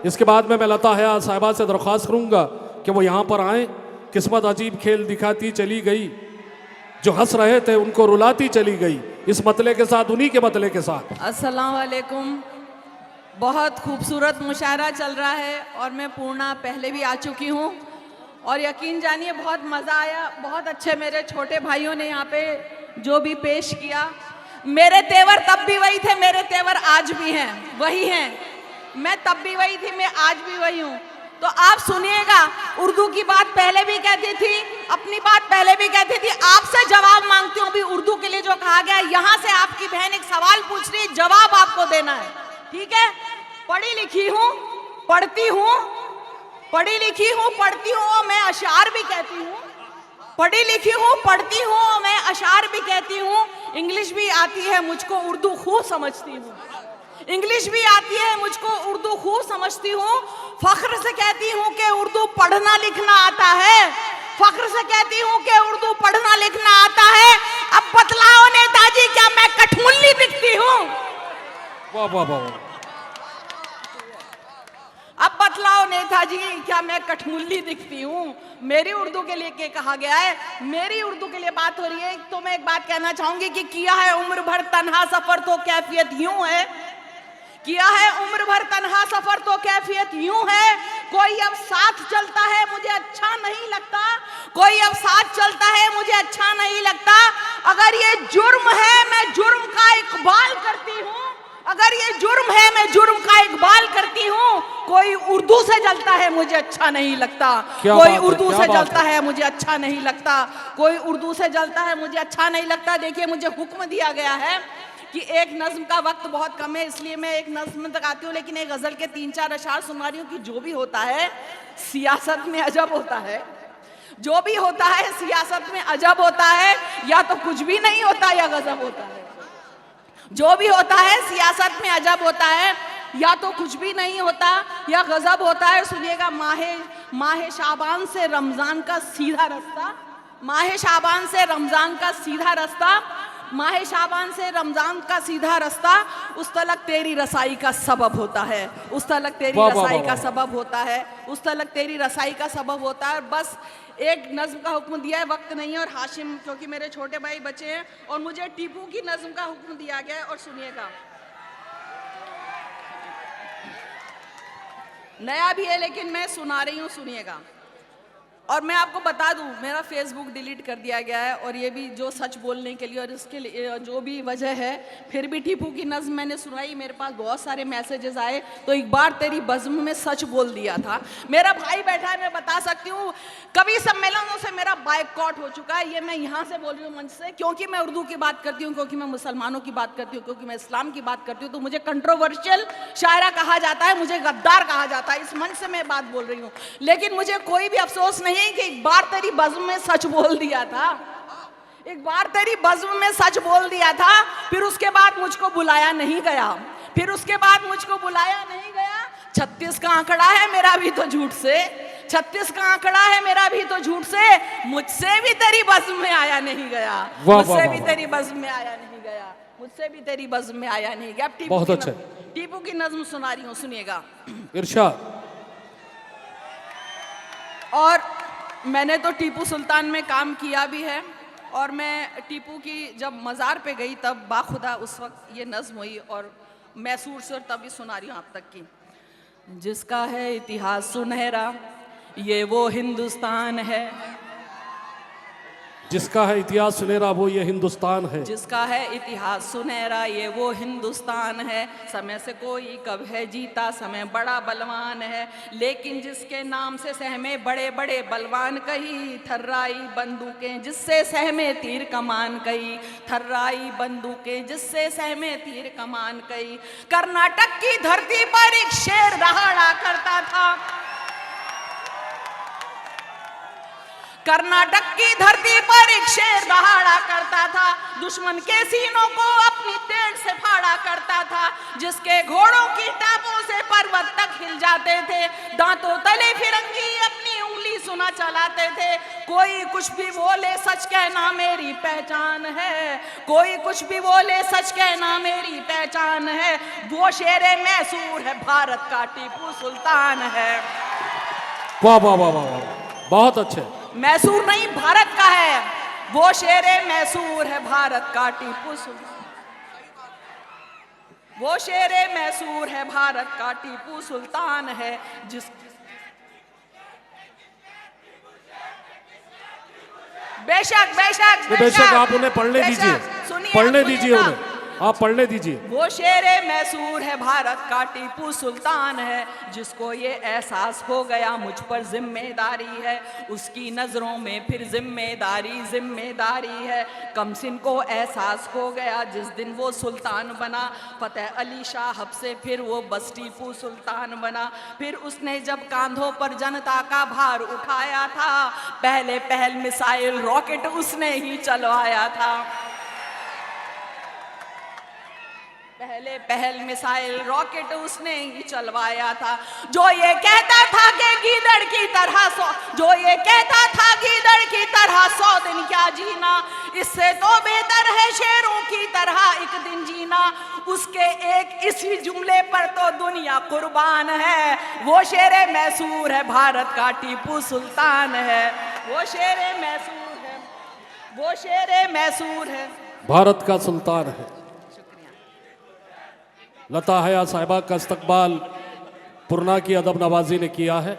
इसके बाद में मैं लता हयात साहिबा से दरख्वास्त करूंगा कि वो यहाँ पर आएँ। किस्मत अजीब खेल दिखाती चली गई, जो हंस रहे थे उनको रुलाती चली गई, इस मतले के साथ, उन्हीं के मतले के साथ। अस्सलाम वालेकुम। बहुत खूबसूरत मुशायरा चल रहा है और मैं पूर्णा पहले भी आ चुकी हूँ और यकीन जानिए बहुत मज़ा आया। बहुत अच्छे मेरे छोटे भाइयों ने यहाँ पे जो भी पेश किया। मेरे तेवर तब भी वही थे, मेरे तेवर आज भी हैं, वही हैं। मैं तब भी वही थी, मैं आज भी वही हूँ। तो आप सुनिएगा, उर्दू की बात पहले भी कहती थी, अपनी बात पहले भी कहती थी, आपसे जवाब मांगती हूँ। अभी उर्दू के लिए जो कहा गया, यहाँ से आपकी बहन एक सवाल पूछ रही है, जवाब आपको देना है, ठीक है? पढ़ी लिखी हूँ, पढ़ती हूँ, पढ़ी लिखी हूँ, पढ़ती हूँ, मैं अशार भी कहती हूँ। पढ़ी लिखी हूँ, पढ़ती हूँ, मैं अशार भी कहती हूँ। इंग्लिश भी आती है मुझको, उर्दू खूब समझती हूँ। इंग्लिश भी आती है मुझको, उर्दू खूब समझती हूँ। फख्र से कहती हूँ कि उर्दू पढ़ना लिखना आता है। फख्र से कहती हूँ कि उर्दू पढ़ना लिखना आता है। अब बतलाओ नेताजी, क्या मैं कठमुल्ली दिखती हूँ? वाह वाह वाह। अब बतलाओ नेताजी, क्या मैं कठमुल्ली दिखती हूँ? मेरी उर्दू के लिए क्या कहा गया है? मेरी उर्दू के लिए बात हो रही है। तो मैं एक बात कहना चाहूंगी कि किया है उम्र भर तन्हा सफर तो कैफियत यूं है। किया है उम्र भर तन्हा सफर तो कैफियत यूं है। कोई अब साथ चलता है मुझे अच्छा नहीं लगता, कोई अब साथ चलता है मुझे अच्छा नहीं लगता। अगर ये जुर्म है मैं जुर्म का इकबाल करती हूँ, अगर ये जुर्म है मैं जुर्म का इकबाल करती हूँ। कोई उर्दू से जलता है मुझे अच्छा नहीं लगता, कोई उर्दू से जलता है मुझे अच्छा नहीं लगता, कोई उर्दू से जलता है मुझे अच्छा नहीं लगता। देखिए, मुझे हुक्म दिया गया है कि एक नज्म का वक्त बहुत कम है, इसलिए मैं एक नज्म तक आती हूँ, लेकिन एक गजल के 3-4 अशार सुना रही हूँ कि जो भी होता है सियासत में अजब होता है। जो भी होता है सियासत में अजब होता है, या तो कुछ भी नहीं होता या गजब होता है। जो भी होता है सियासत में अजब होता है, या तो कुछ भी नहीं होता या गजब होता है। सुनिएगा, माह शाबान से रमजान का सीधा रास्ता, माह शाबान से रमजान का सीधा रास्ता, माह शाबान से रमजान का सीधा रास्ता, उस तलक तेरी रसाई का सबब होता है, उस तलक तेरी रसाई का सबब होता है, उस तलक तेरी रसाई का सबब होता है। बस एक नज्म का हुक्म दिया है, वक्त नहीं है, और हाशिम क्योंकि मेरे छोटे भाई बच्चे हैं, और मुझे टीपू की नज्म का हुक्म दिया गया है। और सुनिएगा, नया भी है लेकिन मैं सुना रही हूँ, सुनिएगा। और मैं आपको बता दूं, मेरा फेसबुक डिलीट कर दिया गया है, और ये भी जो सच बोलने के लिए और इसके लिए जो भी वजह है, फिर भी टीपू की नज़्म मैंने सुनाई, मेरे पास बहुत सारे मैसेजेस आए। तो एक बार तेरी बज़्म में सच बोल दिया था। मेरा भाई बैठा है, मैं बता सकती हूँ, कवि सम्मेलनों से मेरा बाइकआउट हो चुका है। ये मैं यहाँ से बोल रही हूँ मंच से, क्योंकि मैं उर्दू की बात करती हूँ, क्योंकि मैं मुसलमानों की बात करती हूँ, क्योंकि मैं इस्लाम की बात करती हूँ। तो मुझे कंट्रोवर्शियल शायरा कहा जाता है, मुझे गद्दार कहा जाता है। इस मंच से मैं बात बोल रही हूँ, लेकिन मुझे कोई भी अफसोस नहीं कि एक बार तेरी बज़्म में सच बोल दिया था, एक बार तेरी बज़्म में सच बोल दिया था। फिर उसके बाद मुझको बुलाया नहीं गया, फिर उसके बाद मुझको बुलाया नहीं गया। 36 का आंकड़ा है मेरा भी तो झूठ से, 36 का आंकड़ा है मेरा भी तो झूठ से, मुझसे भी तेरी बज़्म में आया नहीं गया, मुझसे भी तेरी बज़्म में आया नहीं गया, मुझसे भी तेरी बज़्म में आया नहीं गया। बहुत अच्छा, टीपू की नज़्म सुना रही हूँ, सुनिएगा। इरशाद। और मैंने तो टीपू सुल्तान में काम किया भी है, और मैं टीपू की जब मज़ार पे गई तब बाखुदा उस वक्त ये नज़्म हुई, और मैसूर से, और तभी सुना रही हूँ आप तक की। जिसका है इतिहास सुनहरा ये वो हिंदुस्तान है, जिसका है इतिहास सुनहरा वो ये हिंदुस्तान है, जिसका है इतिहास सुनहरा ये वो हिंदुस्तान है। समय से कोई कब है जीता, समय बड़ा बलवान है, लेकिन जिसके नाम से सहमे बड़े बड़े बलवान कही, थर्राई बंदूकें जिससे सहमे तीर कमान कही, थर्राई बंदूकें जिससे सहमे तीर कमान कही। कर्नाटक की धरती पर एक शेर दहाड़ा करता था, कर्नाटक की धरती पर एक शेर दहाड़ा करता था, दुश्मन के सीनों को अपनी तेड़ से फाड़ा करता था, जिसके घोड़ों की टापों से पर्वत तक हिल जाते थे, दांतों तले फिरंगी अपनी उंगली सुना चलाते थे। कोई कुछ भी बोले सच कहना मेरी पहचान है, कोई कुछ भी बोले सच कहना मेरी पहचान है। वो शेरे मैसूर है, भारत का टीपू सुल्तान है। वाह वाह वाह वाह वाह, बहुत अच्छे। मैसूर नहीं, भारत का है। वो शेरे मैसूर है, भारत का टीपू सुल्तान। वो शेरे मैसूर है, भारत का टीपू सुल्तान है। जिस बेशक बेशक बेशक आप उन्हें पढ़ने दीजिए, पढ़ने दीजिए उन्हें, आप पढ़ने दीजिए। वो शेरे मैसूर है, भारत का टीपू सुल्तान है। जिसको ये एहसास हो गया मुझ पर जिम्मेदारी है, उसकी नजरों में फिर जिम्मेदारी जिम्मेदारी है। कमसिन को एहसास हो गया जिस दिन वो सुल्तान बना, फतेह अली साहब से फिर वो बस टीपू सुल्तान बना। फिर उसने जब कांधों पर जनता का भार उठाया था, पहले पहल मिसाइल रॉकेट उसने ही चलवाया था। पहले पहल मिसाइल रॉकेट उसने ही चलवाया था। जो ये कहता था कि गीदड़ की तरह जो ये कहता था गीदड़ की तरह 100 दिन क्या जीना, इससे तो बेहतर है शेरों की तरह एक दिन जीना। उसके एक इसी जुमले पर तो दुनिया कुर्बान है। वो शेरे मैसूर है, भारत का टीपू सुल्तान है। वो शेरे मैसूर है, वो शेरे मैसूर है, भारत का सुल्तान है। लता हया साहिबा का इस्तकबाल पुरना की अदब नवाजी ने किया है।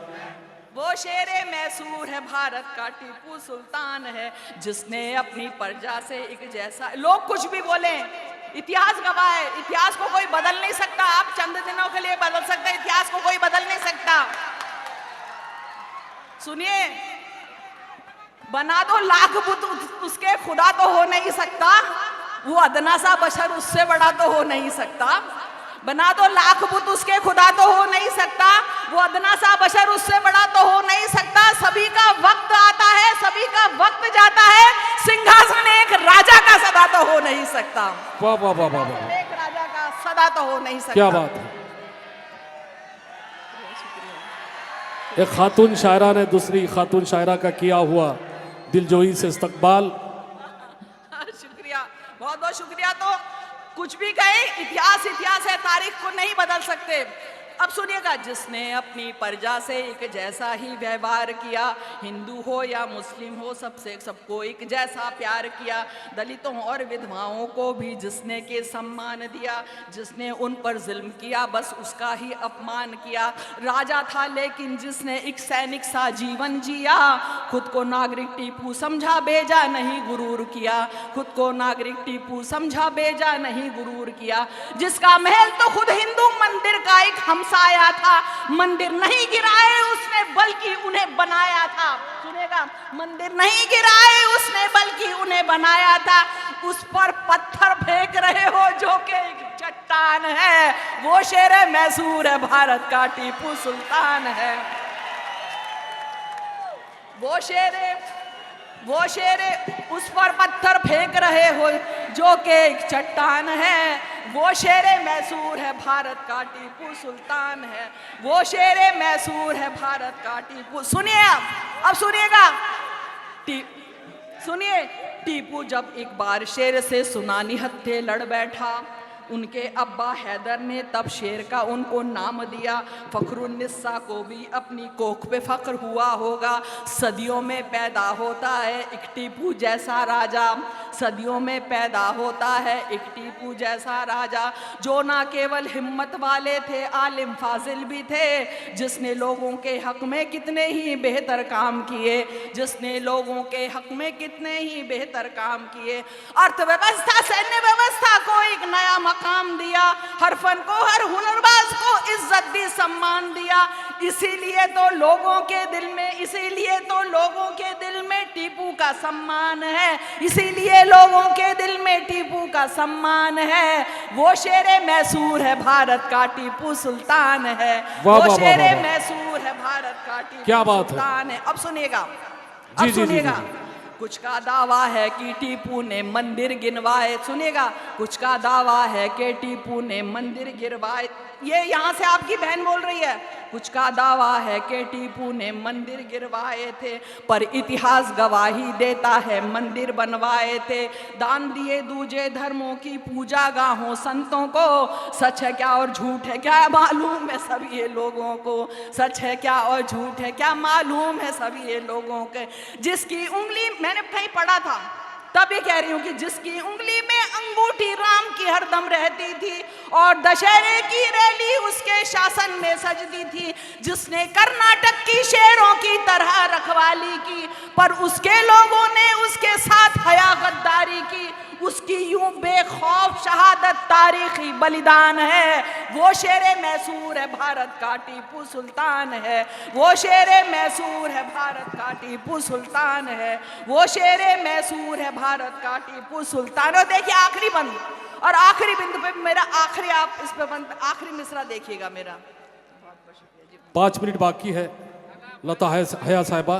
वो शेरे मैसूर है, भारत का टीपू सुल्तान है। जिसने अपनी प्रजा से एक जैसा, लोग कुछ भी बोले, इतिहास गवाह है, इतिहास को कोई बदल नहीं सकता। आप चंद दिनों के लिए बदल सकते हैं, इतिहास को कोई बदल नहीं सकता। सुनिए, बना दो लाख बुत, उसके खुदा तो हो नहीं सकता। वो अदना सा बशर उससे बड़ा तो हो नहीं सकता। बना दो लाख बुत, उसके खुदा तो हो नहीं सकता। वो अदना सा बशर उससे बड़ा तो हो नहीं सकता। सभी का वक्त आता है, सभी का वक्त जाता है। सिंहासन एक राजा का सदा तो हो नहीं सकता। वाह वाह वाह वाह वाह, एक राजा का सदा तो हो नहीं सकता। क्या बात है। एक खातून शायरा ने दूसरी खातून शायरा का किया हुआ दिलजोई से इस्तकबाल। शुक्रिया, बहुत बहुत शुक्रिया। तो कुछ भी कहे, इतिहास इतिहास है, तारीख को नहीं बदल सकते। अब सुनिएगा, जिसने अपनी प्रजा से एक जैसा ही व्यवहार किया, हिंदू हो या मुस्लिम हो, सबसे सबको एक जैसा प्यार किया। दलितों और विधवाओं को भी जिसने के सम्मान दिया, जिसने उन पर जुल्म किया बस उसका ही अपमान किया। राजा था लेकिन जिसने एक सैनिक सा जीवन जिया, खुद को नागरिक टीपू समझा बेजा नहीं गुरूर किया। खुद को नागरिक टीपू समझा बेजा नहीं गुरूर किया। जिसका महल तो खुद हिंदू मंदिर का एक हमसाया था, मंदिर नहीं गिराए उसने बल्कि उन्हें बनाया था। सुनेगा, मंदिर नहीं गिराए उसने बल्कि उन्हें बनाया था। उस पर पत्थर फेंक रहे हो जो कि एक चट्टान है। वो शेर मैसूर है, भारत का टीपू सुल्तान है। वो शेरे उस पर पत्थर फेंक रहे हो जो कि एक चट्टान है। वो शेरे मैसूर है, भारत का टीपू सुल्तान है। वो शेरे मैसूर है, भारत का टीपू। सुनिए, अब सुनिएगा, सुनिए। टीपू जब एक बार शेर से सुनानी हत्थे लड़ बैठा, उनके अब्बा हैदर ने तब शेर का उनको नाम दिया। फखरुन्निसा को भी अपनी कोख पे फख्र हुआ होगा। सदियों में पैदा होता है एक टीपू जैसा राजा, सदियों में पैदा होता है एक टीपू जैसा राजा, जो ना केवल हिम्मत वाले थे, आलिम फाजिल भी थे। जिसने लोगों के हक में कितने ही बेहतर काम किए, जिसने लोगों के हक में कितने ही बेहतर काम किए। अर्थव्यवस्था, सैन्य व्यवस्था को एक नया काम दिया, हर फन को, हर हुनरबाज को इज्जत दी, सम्मान दिया। इसीलिए तो लोगों के दिल में, इसीलिए तो लोगों के दिल में टीपू का सम्मान है। इसीलिए लोगों के दिल में टीपू का सम्मान है। वो शेरे मैसूर है, भारत का टीपू सुल्तान है। वो शेरे मैसूर है, भारत का टीपू सुल्तान है। अब सुनिएगा, अब सुनिएगा। कुछ का दावा है कि टीपू ने मंदिर गिनवाए, सुनेगा, कुछ का दावा है कि टीपू ने मंदिर गिरवाए। ये यहाँ से आपकी बहन बोल रही है, कुछ का दावा है कि टीपू ने मंदिर गिरवाए थे, पर इतिहास गवाही देता है मंदिर बनवाए थे। दान दिए दूजे धर्मों की पूजा गाहों संतों को, सच है क्या और झूठ है क्या मालूम है सभी ये लोगों को, सच है क्या और झूठ है क्या मालूम है सभी ये लोगों के। जिसकी उंगली, मैंने कहीं पढ़ा था तब ये कह रही हूँ कि जिसकी उंगली में अंगूठी राम की हरदम रहती थी और दशहरे की रैली उसके शासन में सजती थी, जिसने कर्नाटक की शेरों की तरह रखवाली की पर उसके लोगों ने उसके साथ हया गद्दारी की, उसकी यूं बेखौफ शहादत तारीखी बलिदान है। वो शेरे मैसूर है भारत का टीपू सुल्तान है, वो शेरे मैसूर है भारत का टीपू सुल्तान है, वो शेरे मैसूर है भारत का टीपू सुल्तान। और देखिए आखिरी बंद और आखिरी बिंदु पे मेरा आखिरी, आप इस पे बंद आखिरी मिसरा देखिएगा मेरा। 5 मिनट बाकी है, लता हया साहिबा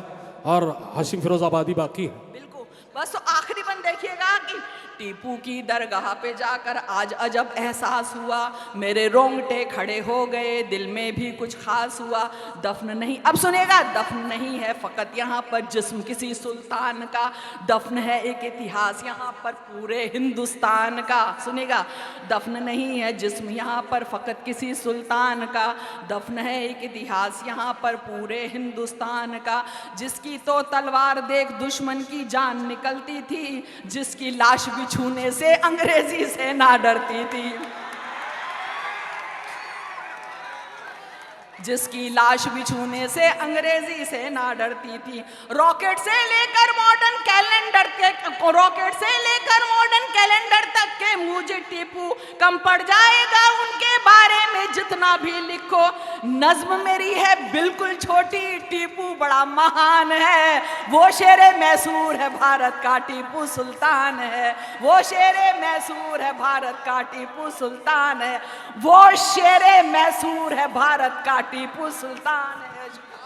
और हाशिम फिरोजाबादी बाकी है। बिल्कुल, बस तो आखिरी बंद देखिएगा कि टीपू की दरगाह पे जाकर आज अजब एहसास हुआ, मेरे रोंगटे खड़े हो गए, दिल में भी कुछ खास हुआ। दफन नहीं, अब सुनेगा, दफन नहीं है फकत यहाँ पर जिस्म किसी सुल्तान का, दफन है एक इतिहास यहाँ पर पूरे हिंदुस्तान का। सुनेगा, दफन नहीं है जिस्म यहाँ पर फकत किसी सुल्तान का, दफन है एक इतिहास यहाँ पर पूरे हिंदुस्तान का। जिसकी तो तलवार देख दुश्मन की जान निकलती थी, जिसकी लाश भी छूने से अंग्रेजी से ना डरती थी, जिसकी लाश भी छूने से अंग्रेजी से ना डरती थी। रॉकेट से लेकर मॉडर्न कैलेंडर तक के मुझे टीपू कम पड़ जाएगा उनके बारे में जितना भी लिखो। नज्म मेरी है बिल्कुल छोटी, टीपू बड़ा महान है, वो शेरे मैसूर है भारत का टीपू सुल्तान है, वो शेरे मैसूर है भारत का टीपू सुल्तान है, वो शेरे मैसूर है भारत का टीपू सुल्तान है।